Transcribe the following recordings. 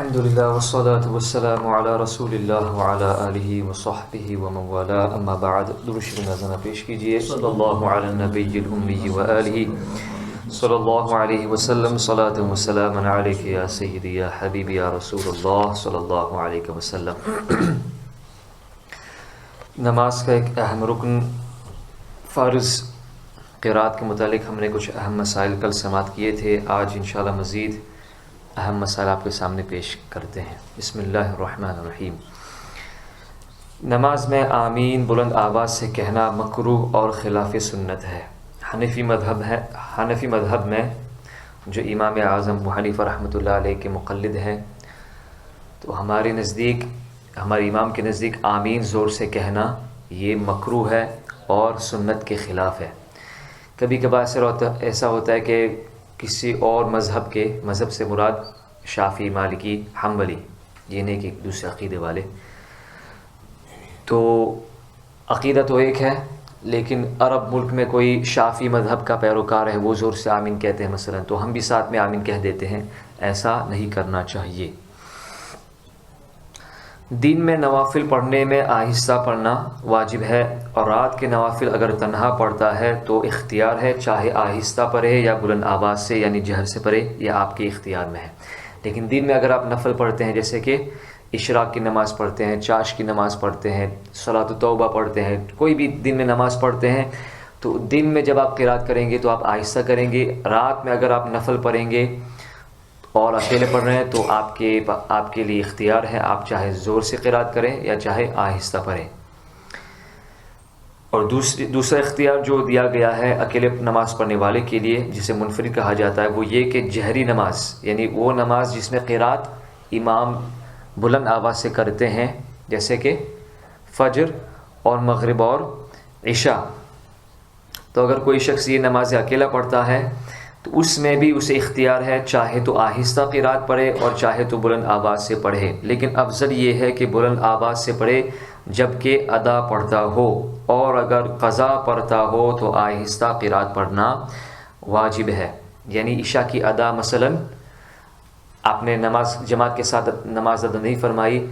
الحمدللہ والصلاة والسلام علی رسول اللہ وعلی آلہ وصحبہ ومن والاه اما بعد. درود شریف نذرانہ پیش کیجئے. صلی اللہ علی النبی الامی وآلہ صلی اللہ علیہ وسلم. صلاۃ و سلام علیک یا سیدی یا حبیبی یا رسول اللہ صلی اللہ علیہ وسلم. نماز کا ایک اہم رکن فرض قرات کے متعلق ہم نے کچھ اہم مسائل کل سماعت کیے تھے. آج انشاءاللہ مزید اہم مسائل آپ کے سامنے پیش کرتے ہیں. بسم اللہ الرحمن الرحیم. نماز میں آمین بلند آواز سے کہنا مکروہ اور خلاف سنت ہے. حنفی مذہب میں جو امام اعظم ابو حنیفہ رحمۃ اللہ علیہ کے مقلد ہیں تو ہمارے امام کے نزدیک آمین زور سے کہنا یہ مکروہ ہے اور سنت کے خلاف ہے. کبھی کبھار ایسا ہوتا ہے کہ کسی اور مذہب سے مراد شافعی، مالکی، حنبلی، یہ نہیں کہ دوسرے عقیدے والے، تو عقیدہ تو ایک ہے لیکن عرب ملک میں کوئی شافعی مذہب کا پیروکار ہے، وہ زور سے آمین کہتے ہیں مثلا، تو ہم بھی ساتھ میں آمین کہہ دیتے ہیں. ایسا نہیں کرنا چاہیے. دن میں نوافل پڑھنے میں آہستہ پڑھنا واجب ہے، اور رات کے نوافل اگر تنہا پڑھتا ہے تو اختیار ہے، چاہے آہستہ پڑھے یا بلند آواز سے یعنی جہر سے پڑھے، یہ آپ کے اختیار میں ہے. لیکن دن میں اگر آپ نفل پڑھتے ہیں، جیسے کہ اشراق کی نماز پڑھتے ہیں، چاش کی نماز پڑھتے ہیں، صلاۃ التوبہ پڑھتے ہیں، کوئی بھی دن میں نماز پڑھتے ہیں، تو دن میں جب آپ قرات کریں گے تو آپ آہستہ کریں گے. رات میں اگر آپ نفل پڑھیں گے اور اکیلے پڑھ رہے ہیں تو آپ کے لیے اختیار ہے، آپ چاہے زور سے قرات کریں یا چاہے آہستہ پڑھیں. اور دوسرا اختیار جو دیا گیا ہے اکیلے نماز پڑھنے والے کے لیے، جسے منفرد کہا جاتا ہے، وہ یہ کہ جہری نماز یعنی وہ نماز جس میں قرات امام بلند آواز سے کرتے ہیں، جیسے کہ فجر اور مغرب اور عشاء، تو اگر کوئی شخص یہ نماز اکیلا پڑھتا ہے تو اس میں بھی اسے اختیار ہے، چاہے تو آہستہ قرات پڑھے اور چاہے تو بلند آواز سے پڑھے. لیکن افضل یہ ہے کہ بلند آواز سے پڑھے جبکہ ادا پڑھتا ہو، اور اگر قضا پڑھتا ہو تو آہستہ قرات پڑھنا واجب ہے. یعنی عشاء کی ادا مثلا آپ نے نماز جماعت کے ساتھ نماز ادا نہیں فرمائی،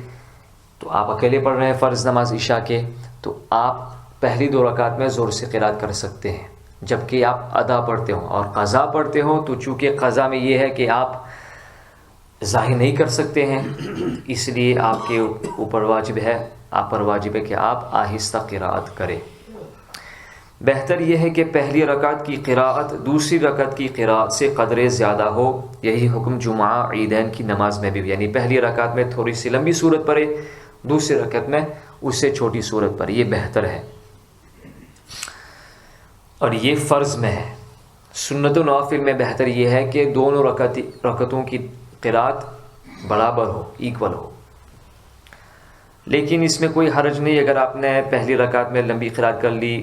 تو آپ اکیلے پڑھ رہے ہیں فرض نماز عشاء کے، تو آپ پہلی 2 رکعت میں زور سے قرات کر سکتے ہیں جبکہ آپ ادا پڑھتے ہوں. اور قضا پڑھتے ہوں تو چونکہ قضا میں یہ ہے کہ آپ ظاہر نہیں کر سکتے ہیں، اس لیے آپ کے اوپر واجب ہے، آپ پر واجب ہے کہ آپ آہستہ قرات کریں. بہتر یہ ہے کہ پہلی رکعت کی قراءت دوسری رکعت کی قراءت سے قدرے زیادہ ہو. یہی حکم جمعہ عیدین کی نماز میں بھی، یعنی پہلی رکعت میں تھوڑی سی لمبی سورت پڑھے، دوسری رکعت میں اس سے چھوٹی سورت پڑھے، یہ بہتر ہے. اور یہ فرض میں ہے. سنت و نوافل میں بہتر یہ ہے کہ دونوں رکعتوں کی قرات برابر ہو، ایکول ہو. لیکن اس میں کوئی حرج نہیں اگر آپ نے پہلی رکعت میں لمبی قرات کر لی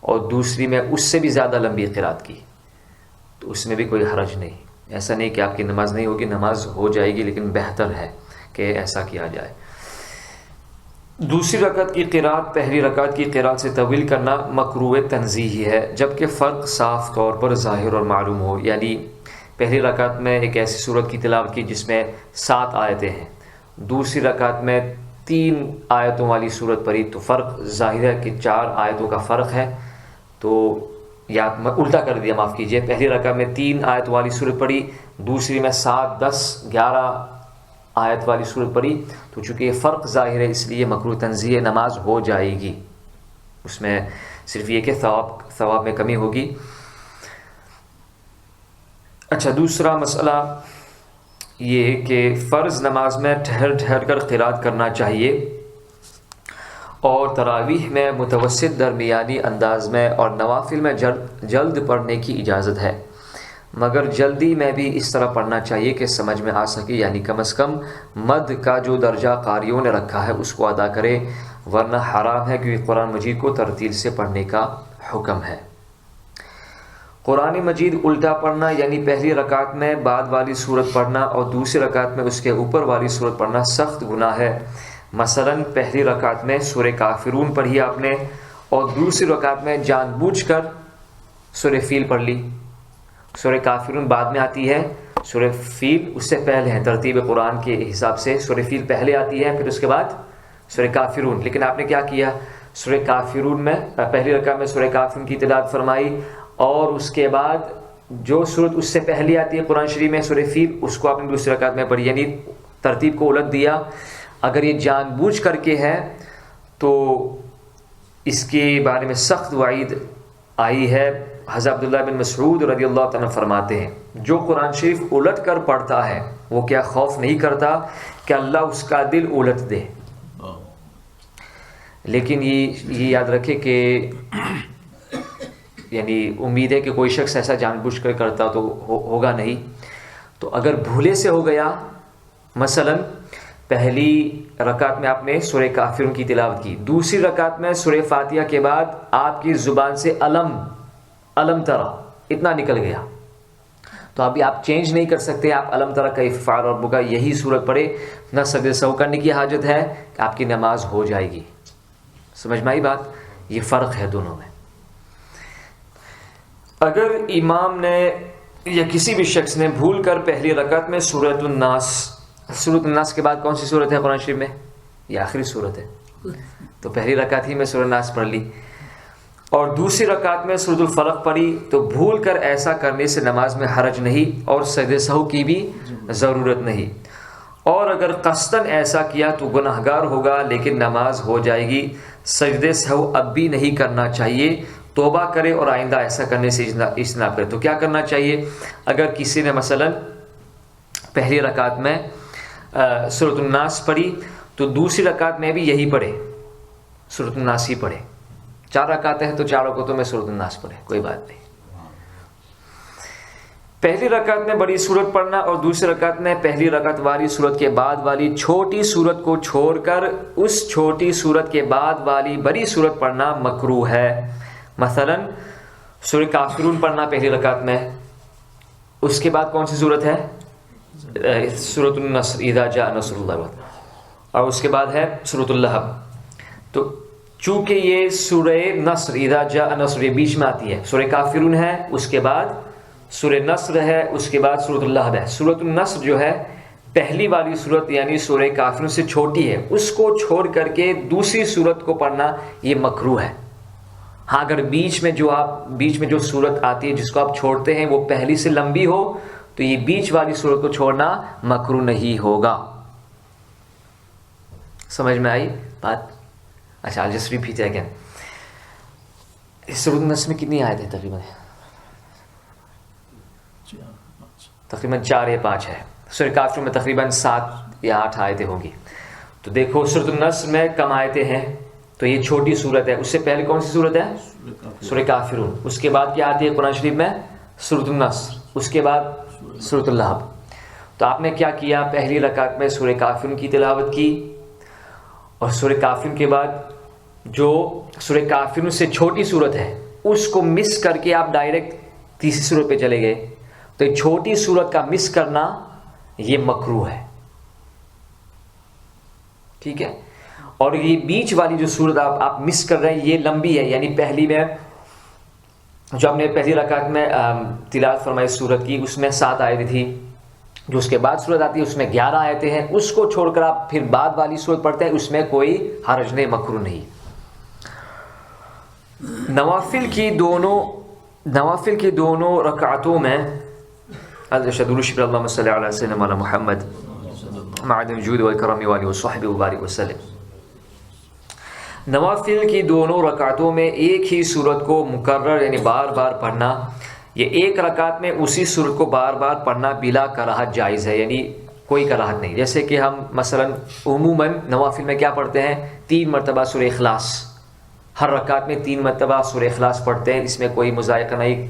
اور دوسری میں اس سے بھی زیادہ لمبی قرات کی، تو اس میں بھی کوئی حرج نہیں. ایسا نہیں کہ آپ کی نماز نہیں ہوگی، نماز ہو جائے گی، لیکن بہتر ہے کہ ایسا کیا جائے. دوسری رکعت کی قرات پہلی رکعت کی قرات سے طویل کرنا مکروہ تنزیہی ہے، جبکہ فرق صاف طور پر ظاہر اور معلوم ہو. یعنی پہلی رکعت میں ایک ایسی سورت کی تلاوت کی جس میں 7 آیتیں ہیں، دوسری رکعت میں 3 آیتوں والی سورت پڑھی، تو فرق ظاہر ہے کہ 4 آیتوں کا فرق ہے. تو یا الٹا کر دیا، معاف کیجئے، پہلی رکعت میں 3 آیت والی سورت پڑھی، دوسری میں 7، 10، 11 آیت والی سورت پڑھی، تو چونکہ یہ فرق ظاہر ہے اس لیے مکروہ تنزیہ نماز ہو جائے گی. اس میں صرف یہ کہ ثواب میں کمی ہوگی. اچھا، دوسرا مسئلہ یہ کہ فرض نماز میں ٹھہر کر قرات کرنا چاہیے، اور تراویح میں متوسط درمیانی انداز میں اور نوافل میں جلد پڑھنے کی اجازت ہے، مگر جلدی میں بھی اس طرح پڑھنا چاہیے کہ سمجھ میں آ سکے، یعنی کم از کم مد کا جو درجہ قاریوں نے رکھا ہے اس کو ادا کرے، ورنہ حرام ہے، کیونکہ قرآن مجید کو ترتیل سے پڑھنے کا حکم ہے. قرآن مجید الٹا پڑھنا یعنی پہلی رکعت میں بعد والی سورت پڑھنا اور دوسری رکعت میں اس کے اوپر والی سورت پڑھنا سخت گناہ ہے. مثلا پہلی رکعت میں سورہ کافرون پڑھی آپ نے اور دوسری رکعت میں جان بوجھ کر سورہ فیل پڑھ لی. سورہ کافرون بعد میں آتی ہے، سورہ فیل اس سے پہلے ہے، ترتیب قرآن کے حساب سے سورہ فیل پہلے آتی ہے، پھر اس کے بعد سورہ کافرون. لیکن آپ نے کیا کیا، سورہ کافرون میں پہلی رکعت میں سورہ کافرون کی تلاوت فرمائی، اور اس کے بعد جو صورت اس سے پہلے آتی ہے قرآن شریف میں سورہ فیل، اس کو آپ نے دوسری رکعت میں پڑھی، یعنی ترتیب کو الٹ دیا. اگر یہ جان بوجھ کر کے ہے تو اس کے بارے میں سخت وعید آئی ہے. حضرت عبداللہ بن مسعود رضی اللہ تعالیٰ فرماتے ہیں جو قرآن شریف الٹ کر پڑھتا ہے وہ کیا خوف نہیں کرتا کہ اللہ اس کا دل الٹ دے. لیکن یہ یاد رکھے کہ یعنی امید ہے کہ کوئی شخص ایسا جان بوجھ کر کرتا تو ہوگا نہیں. تو اگر بھولے سے ہو گیا، مثلا پہلی رکعت میں آپ نے سورہ کافرون کی تلاوت کی، دوسری رکعت میں سورہ فاتحہ کے بعد آپ کی زبان سے علم ترا اتنا نکل گیا، تو ابھی آپ چینج نہیں کر سکتے. آپ علم ترا کیف فعل ربک یہی سورت پڑھے، نہ سجدہ سہو کرنے کی حاجت ہے کہ آپ کی نماز ہو جائے گی. سمجھ میں آئی بات؟ یہ فرق ہے دونوں میں. اگر امام نے یا کسی بھی شخص نے بھول کر پہلی رکعت میں سورۃ الناس کے بعد کون سی سورت ہے قرآن شریف میں؟ یہ آخری سورت ہے، تو پہلی رکعت ہی میں سورۃ الناس پڑھ لی اور دوسری رکعت میں سورۃ الفلق پڑھی، تو بھول کر ایسا کرنے سے نماز میں حرج نہیں اور سجدہ سہو کی بھی ضرورت نہیں. اور اگر قصداً ایسا کیا تو گناہگار ہوگا لیکن نماز ہو جائے گی. سجدہ سہو اب بھی نہیں کرنا چاہیے، توبہ کرے اور آئندہ ایسا کرنے سے اجتناب کرے. تو کیا کرنا چاہیے؟ اگر کسی نے مثلا پہلی رکعت میں سورۃ الناس پڑھی تو دوسری رکعت میں بھی یہی پڑھے، سورۃ الناس ہی پڑھے. 4 رکعتیں ہیں تو 4 رکعتوں میں سورۃ الناس پڑھے، کوئی بات نہیں. پہلی رکعت میں بڑی سورت پڑھنا اور دوسری رکعت میں پہلی رکعت والی سورت کے بعد والی چھوٹی سورت کو چھوڑ کر اس چھوٹی سورت کے بعد والی بڑی سورت پڑھنا مکروہ ہے. مثلا سورہ کافرون پڑھنا پہلی رکعت میں، اس کے بعد کون سی سورت ہے؟ سورۃ النصر اذا جاء نصر اللہ، اور اس کے بعد ہے سورۃ اللہب. تو چونکہ یہ سورہ نصر اذا جاء نصر یہ بیچ میں آتی ہے، سورہ کافرون ہے، اس کے بعد سورہ نصر ہے، اس کے بعد سورۃ اللہب ہے. سورۃ النصر جو ہے پہلی والی سورت یعنی سورہ کافرون سے چھوٹی ہے، اس کو چھوڑ کر کے دوسری سورت کو پڑھنا یہ مکروہ ہے. ہاں اگر بیچ میں جو سورت آتی ہے جس کو آپ چھوڑتے ہیں وہ پہلی سے لمبی ہو تو یہ بیچ والی سورت کو چھوڑنا مکروہ نہیں ہوگا. سمجھ میں آئی بات؟ اچھا I'll just repeat it again. سورۃ النصر میں کتنی آیت ہے؟ تقریباً 4 یا 5 ہے. سورہ کافرون میں تقریباً 7 یا 8 آیتیں ہوں گی. تو دیکھو سورۃ النصر میں کم آیتیں ہیں تو یہ چھوٹی سورت ہے. اس سے پہلے کون سی سورت ہے؟ سورہ کافرون. اس کے بعد کیا آتی ہے قرآن شریف میں؟ سورۃ النصر. اس کے بعد سورۃ اللہب. تو آپ نے کیا کیا؟ پہلی رکعت میں سورہ کافرون کی تلاوت کی اور سورہ کافرون کے بعد جو سورہ کافرون سے چھوٹی سورت ہے اس کو مس کر کے آپ ڈائریکٹ تیسری سورت پہ چلے گئے. تو یہ چھوٹی سورت کا مس کرنا یہ مکروہ ہے. ٹھیک ہے؟ اور یہ بیچ والی جو سورت آپ مس کر رہے ہیں یہ لمبی ہے، یعنی پہلی میں جو آپ نے پہلی رکعت میں تلاوت فرمائی سورت کی اس میں 7 آیتیں تھی، جو اس کے بعد سورت آتی ہے اس میں 11 آیتیں ہیں. اس کو چھوڑ کر آپ پھر بعد والی سورت پڑھتے ہیں، اس میں کوئی حرج نہیں، مکروہ نہیں. نوافل کی دونوں رکعتوں میں اللہم صلی علی سیدنا محمد معدن الجود والکرم والہ وصحبہ وبارک وسلم. نوافل کی دونوں رکعتوں میں ایک ہی سورت کو مکرر یعنی بار بار پڑھنا، یہ ایک رکعت میں اسی سورت کو بار بار پڑھنا بلا کراہت جائز ہے، یعنی کوئی کراہت نہیں. جیسے کہ ہم مثلا عموماً نوافل میں کیا پڑھتے ہیں؟ 3 مرتبہ سورہ اخلاص، ہر رکعت میں 3 مرتبہ سورہ اخلاص پڑھتے ہیں. اس میں کوئی مذائقہ نہیں،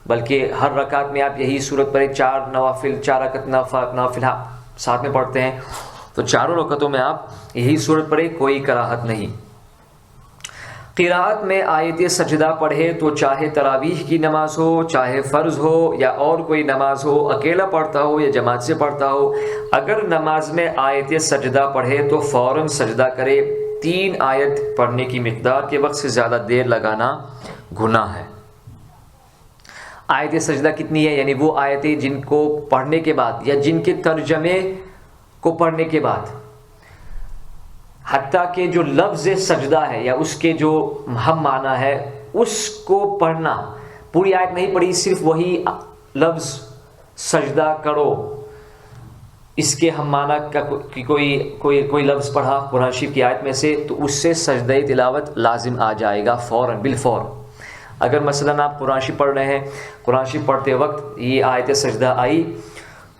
بلکہ ہر رکعت میں آپ یہی سورت پڑھیں. 4 نوافل 4 رکعت نوافل ساتھ میں پڑھتے ہیں تو چاروں رکعتوں میں آپ یہی سورت پڑھیں، کوئی کراہت نہیں. قراءت میں آیت سجدہ پڑھے تو چاہے تراویح کی نماز ہو، چاہے فرض ہو یا اور کوئی نماز ہو، اکیلا پڑھتا ہو یا جماعت سے پڑھتا ہو، اگر نماز میں آیت سجدہ پڑھے تو فوراً سجدہ کرے. 3 آیت پڑھنے کی مقدار کے وقت سے زیادہ دیر لگانا گناہ ہے. آیت سجدہ کتنی ہے؟ یعنی وہ آیتیں جن کو پڑھنے کے بعد یا جن کے ترجمے کو پڑھنے کے بعد حتیٰ کہ جو لفظ سجدہ ہے یا اس کے جو ہم معنی ہے اس کو پڑھنا، پوری آیت نہیں پڑھی، صرف وہی لفظ سجدہ کرو، اس کے ہم معنی کا کوئی لفظ پڑھا قرآن شریف کی آیت میں سے، تو اس سے سجدہ تلاوت لازم آ جائے گا فوراً بالفور۔ اگر مثلاً آپ قرآن شریف پڑھ رہے ہیں، قرآن شریف پڑھتے وقت یہ آیت سجدہ آئی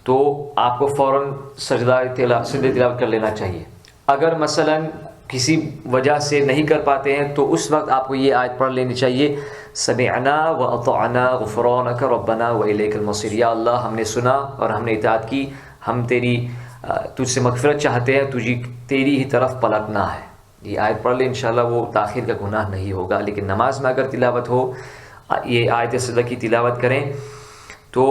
تو آپ کو فوراً سجدہ تلاوت کر لینا چاہیے۔ اگر مثلاً کسی وجہ سے نہیں کر پاتے ہیں تو اس وقت آپ کو یہ آیت پڑھ لینی چاہیے، سمعنا واطعنا غفرانک ربنا والیک المصیر، یا اللہ ہم نے سنا اور ہم نے اطاعت کی، ہم تجھ سے مغفرت چاہتے ہیں، تیری ہی طرف پلٹنا ہے۔ یہ آیت پڑھ لیں، انشاءاللہ وہ تاخیر کا گناہ نہیں ہوگا۔ لیکن نماز میں اگر تلاوت ہو، یہ آیت سجدہ کی تلاوت کریں تو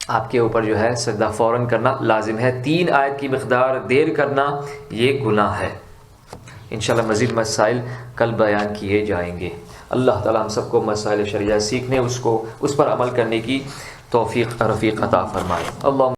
آپ کے اوپر جو ہے سجدہ فوراً کرنا لازم ہے۔ 3 آیت کی مقدار دیر کرنا یہ گناہ ہے۔ انشاءاللہ مزید مسائل کل بیان کیے جائیں گے۔ اللہ تعالی ہم سب کو مسائل شرعیہ سیکھنے، اس پر عمل کرنے کی توفیق رفیق عطا فرمائے۔ اللہ